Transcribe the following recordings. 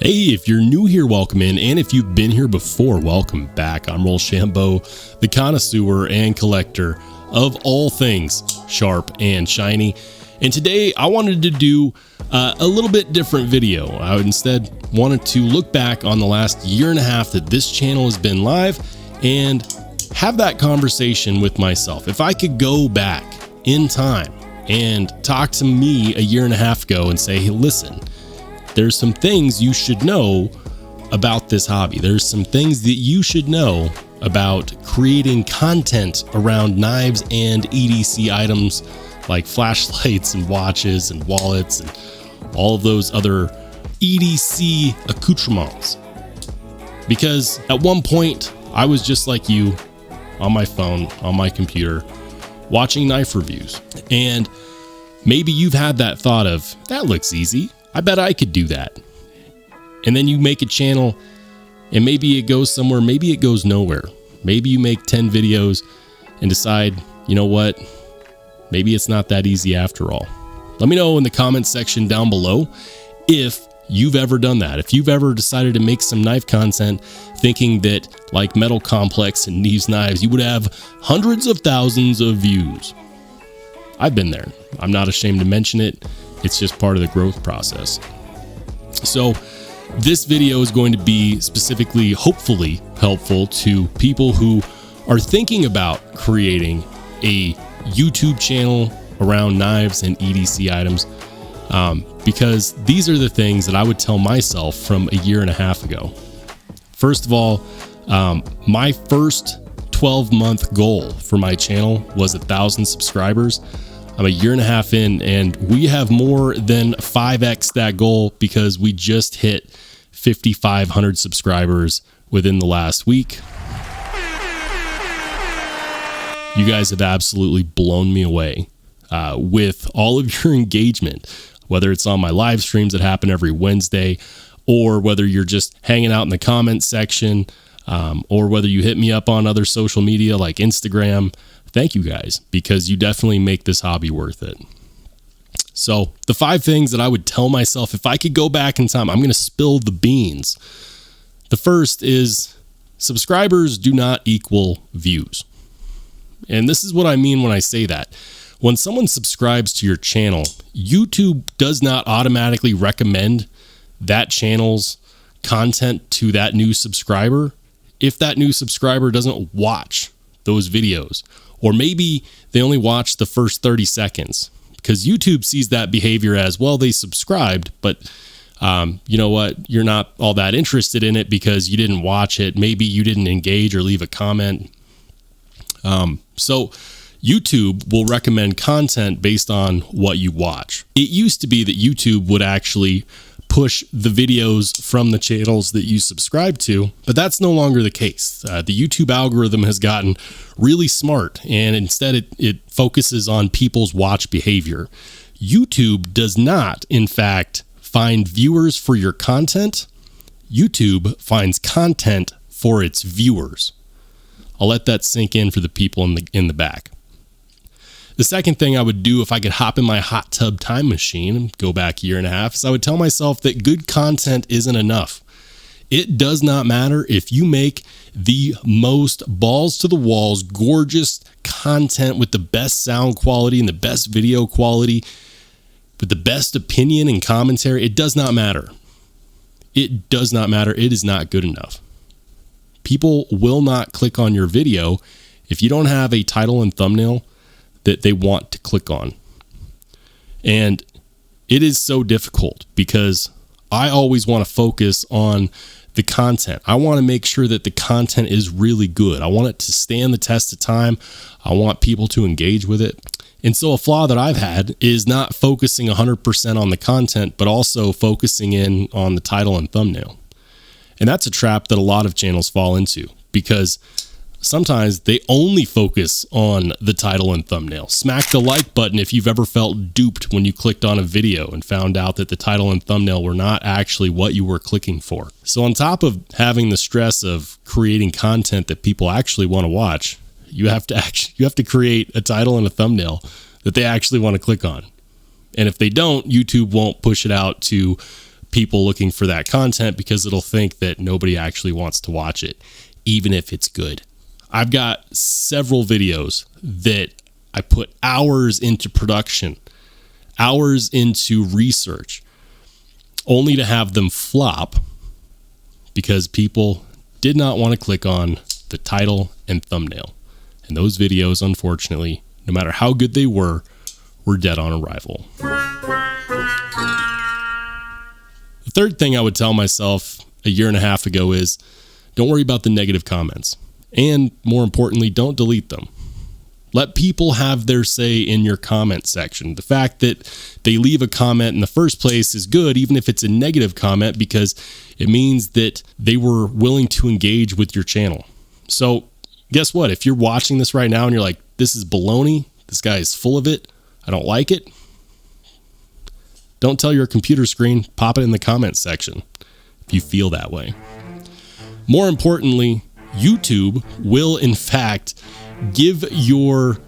Hey, if you're new here, welcome in. And if you've been here before, welcome back. I'm Rollshambo, the connoisseur and collector of all things sharp and shiny. And today I wanted to do a little bit different video. I instead wanted to look back on the last year and a half that this channel has been live and have that conversation with myself. If I could go back in time and talk to me a year and a half ago and say, hey, listen, there's some things you should know about this hobby. There's some things that you should know about creating content around knives and EDC items like flashlights and watches and wallets and all of those other EDC accoutrements. Because at one point, I was just like you on my phone, on my computer, watching knife reviews. And maybe you've had that thought of, that looks easy. I bet I could do that. And then you make a channel and maybe it goes somewhere, maybe it goes nowhere. Maybe you make 10 videos and decide, you know what? Maybe it's not that easy after all. Let me know in the comments section down below if you've ever done that. If you've ever decided to make some knife content thinking that like Metal Complex and these knives, you would have hundreds of thousands of views. I've been there. I'm not ashamed to mention it. It's just part of the growth process. So this video is going to be specifically, hopefully helpful to people who are thinking about creating a YouTube channel around knives and EDC items, because these are the things that I would tell myself from a year and a half ago. First of all, my first 12-month goal for my channel was 1,000 subscribers. I'm a year and a half in, and we have more than 5x that goal because we just hit 5,500 subscribers within the last week. You guys have absolutely blown me away with all of your engagement, whether it's on my live streams that happen every Wednesday, or whether you're just hanging out in the comments section, or whether you hit me up on other social media like Instagram. Thank you guys, because you definitely make this hobby worth it. So the 5 things that I would tell myself if I could go back in time, I'm going to spill the beans. The first is subscribers do not equal views. And this is what I mean when I say that. When someone subscribes to your channel, YouTube does not automatically recommend that channel's content to that new subscriber if that new subscriber doesn't watch those videos. Or maybe they only watch the first 30 seconds because YouTube sees that behavior as, well, they subscribed, but you know what? You're not all that interested in it because you didn't watch it. Maybe you didn't engage or leave a comment. So YouTube will recommend content based on what you watch. It used to be that YouTube would actually push the videos from the channels that you subscribe to, but that's no longer the case. The YouTube algorithm has gotten really smart, and instead it focuses on people's watch behavior. YouTube does not, in fact, find viewers for your content. YouTube finds content for its viewers. I'll let that sink in for the people in the back. The second thing I would do if I could hop in my hot tub time machine and go back a year and a half is I would tell myself that good content isn't enough. It does not matter if you make the most balls to the walls, gorgeous content with the best sound quality and the best video quality, with the best opinion and commentary. It does not matter. It does not matter. It is not good enough. People will not click on your video if you don't have a title and thumbnail that they want to click on. And it is so difficult because I always want to focus on the content. I want to make sure that the content is really good. I want it to stand the test of time. I want people to engage with it. And so a flaw that I've had is not focusing 100% on the content, but also focusing in on the title and thumbnail. And that's a trap that a lot of channels fall into because sometimes they only focus on the title and thumbnail. Smack the like button if you've ever felt duped when you clicked on a video and found out that the title and thumbnail were not actually what you were clicking for. So on top of having the stress of creating content that people actually want to watch, you have to create a title and a thumbnail that they actually want to click on. And if they don't, YouTube won't push it out to people looking for that content because it'll think that nobody actually wants to watch it, even if it's good. I've got several videos that I put hours into production, hours into research, only to have them flop because people did not want to click on the title and thumbnail. And those videos, unfortunately, no matter how good they were dead on arrival. The third thing I would tell myself a year and a half ago is don't worry about the negative comments. And more importantly, don't delete them. Let people have their say in your comment section. The fact that they leave a comment in the first place is good, even if it's a negative comment, because it means that they were willing to engage with your channel. So guess what? If you're watching this right now and you're like, this is baloney, this guy is full of it, I don't like it, don't tell your computer screen, pop it in the comment section if you feel that way. More importantly, YouTube will in fact give your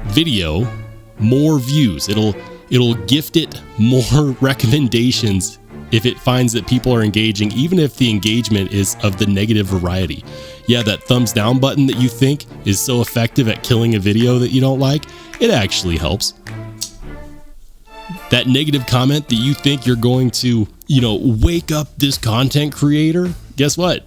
video more views. It'll gift it more recommendations if it finds that people are engaging, even if the engagement is of the negative variety. Yeah, that thumbs down button that you think is so effective at killing a video that you don't like, it actually helps. That negative comment that you think you're going to, wake up this content creator, guess what?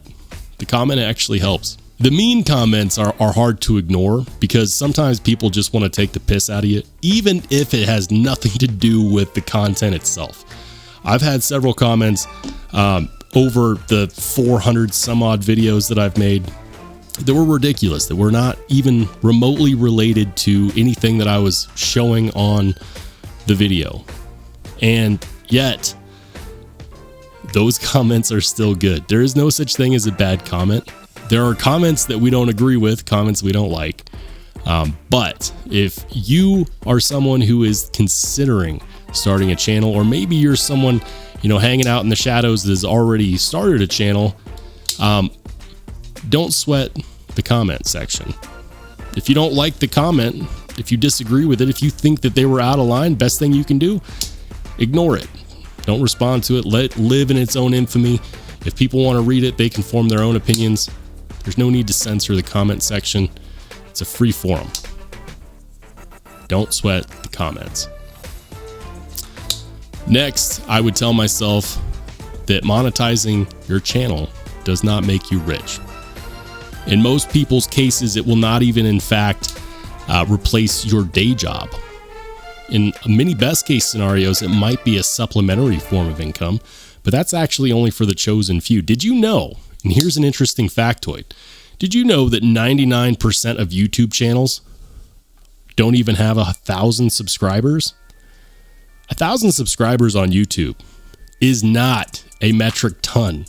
The comment actually helps. The mean comments are hard to ignore because sometimes people just want to take the piss out of you, even if it has nothing to do with the content itself. I've had several comments over the 400 some odd videos that I've made that were ridiculous, that were not even remotely related to anything that I was showing on the video. And yet, those comments are still good. There is no such thing as a bad comment. There are comments that we don't agree with, comments we don't like. But if you are someone who is considering starting a channel, or maybe you're someone, hanging out in the shadows that has already started a channel, don't sweat the comment section. If you don't like the comment, if you disagree with it, if you think that they were out of line, best thing you can do, ignore it. Don't respond to it. Let it live in its own infamy. If people want to read it, they can form their own opinions. There's no need to censor the comment section. It's a free forum. Don't sweat the comments. Next, I would tell myself that monetizing your channel does not make you rich. In most people's cases, it will not even, in fact, replace your day job. In many best case scenarios, it might be a supplementary form of income, but that's actually only for the chosen few. Did you know, and here's an interesting factoid, did you know that 99% of YouTube channels don't even have 1,000 subscribers? 1,000 subscribers on YouTube is not a metric ton.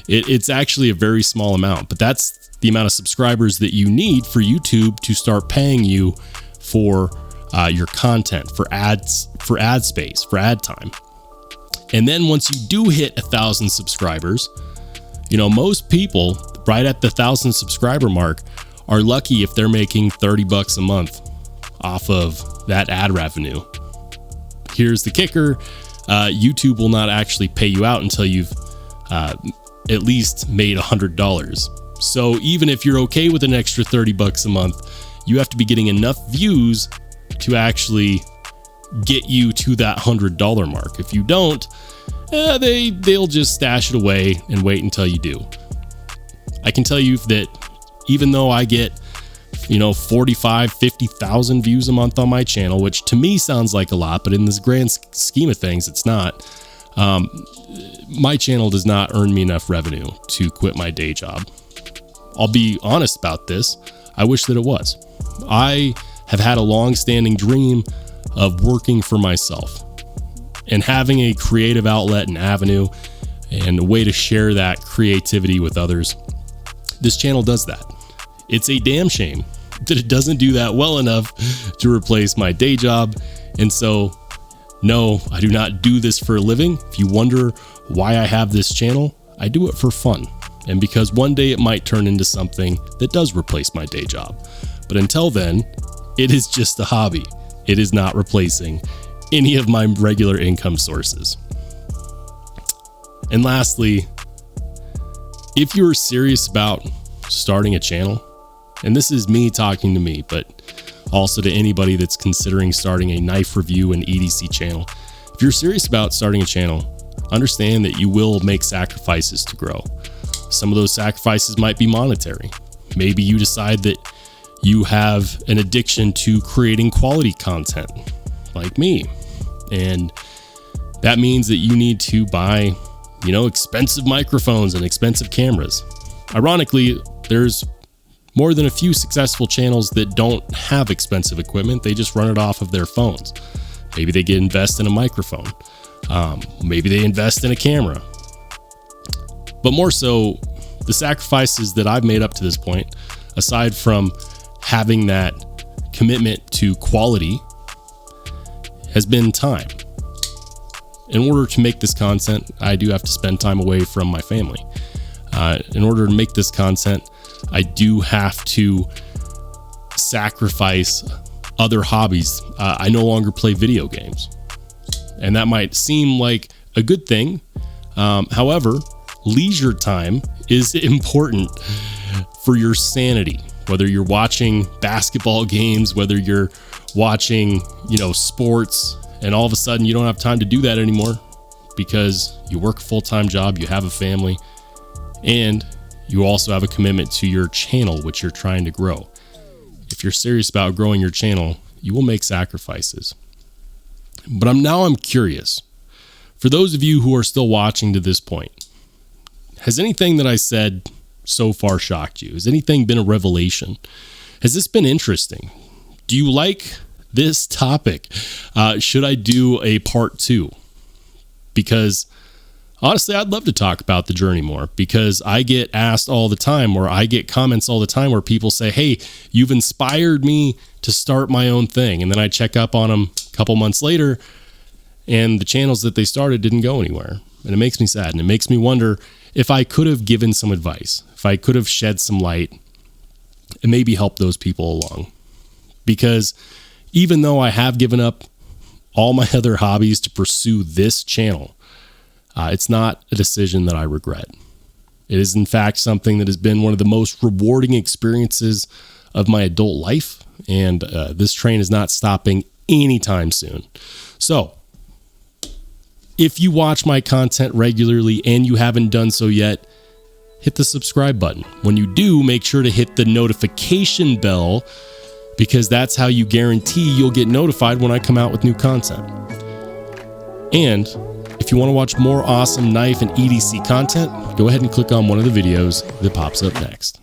It's actually a very small amount, but that's the amount of subscribers that you need for YouTube to start paying you for your content, for ads, for ad space, for ad time. And then once you do hit 1,000 subscribers, most people right at the 1,000 subscriber mark are lucky if they're making $30 a month off of that ad revenue. Here's the kicker. YouTube will not actually pay you out until you've at least made $100. So even if you're okay with an extra $30 a month, you have to be getting enough views to actually get you to that $100 mark. If you don't, they'll just stash it away and wait until you do. I can tell you that even though I get 45, 50,000 views a month on my channel, which to me sounds like a lot, but in this grand scheme of things, it's not. My channel does not earn me enough revenue to quit my day job. I'll be honest about this. I wish that it was. I have had a long-standing dream of working for myself and having a creative outlet and avenue and a way to share that creativity with others. This channel does that. It's a damn shame that it doesn't do that well enough to replace my day job. And so, no, I do not do this for a living. If you wonder why I have this channel, I do it for fun. And because one day it might turn into something that does replace my day job. But until then, it is just a hobby. It is not replacing any of my regular income sources. And lastly, if you're serious about starting a channel, and this is me talking to me, but also to anybody that's considering starting a knife review and EDC channel, if you're serious about starting a channel, understand that you will make sacrifices to grow. Some of those sacrifices might be monetary. Maybe you decide that you have an addiction to creating quality content, like me. And that means that you need to buy, expensive microphones and expensive cameras. Ironically, there's more than a few successful channels that don't have expensive equipment. They just run it off of their phones. Maybe they invest in a microphone. Maybe they invest in a camera. But more so, the sacrifices that I've made up to this point, aside from having that commitment to quality, has been time. In order to make this content, I do have to spend time away from my family. In order to make this content, I do have to sacrifice other hobbies. I no longer play video games. And that might seem like a good thing. However, leisure time is important for your sanity. Whether you're watching basketball games, whether you're watching, sports, and all of a sudden you don't have time to do that anymore because you work a full-time job, you have a family, and you also have a commitment to your channel, which you're trying to grow. If you're serious about growing your channel, you will make sacrifices. But I'm curious. For those of you who are still watching to this point, has anything that I said so far shocked you? Has anything been a revelation? Has this been interesting? Do you like this topic? Should I do a part 2? Because honestly, I'd love to talk about the journey more, because I get asked all the time, or I get comments all the time where people say, hey, you've inspired me to start my own thing. And then I check up on them a couple months later, and the channels that they started didn't go anywhere. And it makes me sad. And it makes me wonder if I could have given some advice, if I could have shed some light and maybe help those people along. Because even though I have given up all my other hobbies to pursue this channel, it's not a decision that I regret. It is, in fact, something that has been one of the most rewarding experiences of my adult life. And this train is not stopping anytime soon. So if you watch my content regularly and you haven't done so yet, hit the subscribe button. When you do, make sure to hit the notification bell, because that's how you guarantee you'll get notified when I come out with new content. And if you want to watch more awesome knife and EDC content, go ahead and click on one of the videos that pops up next.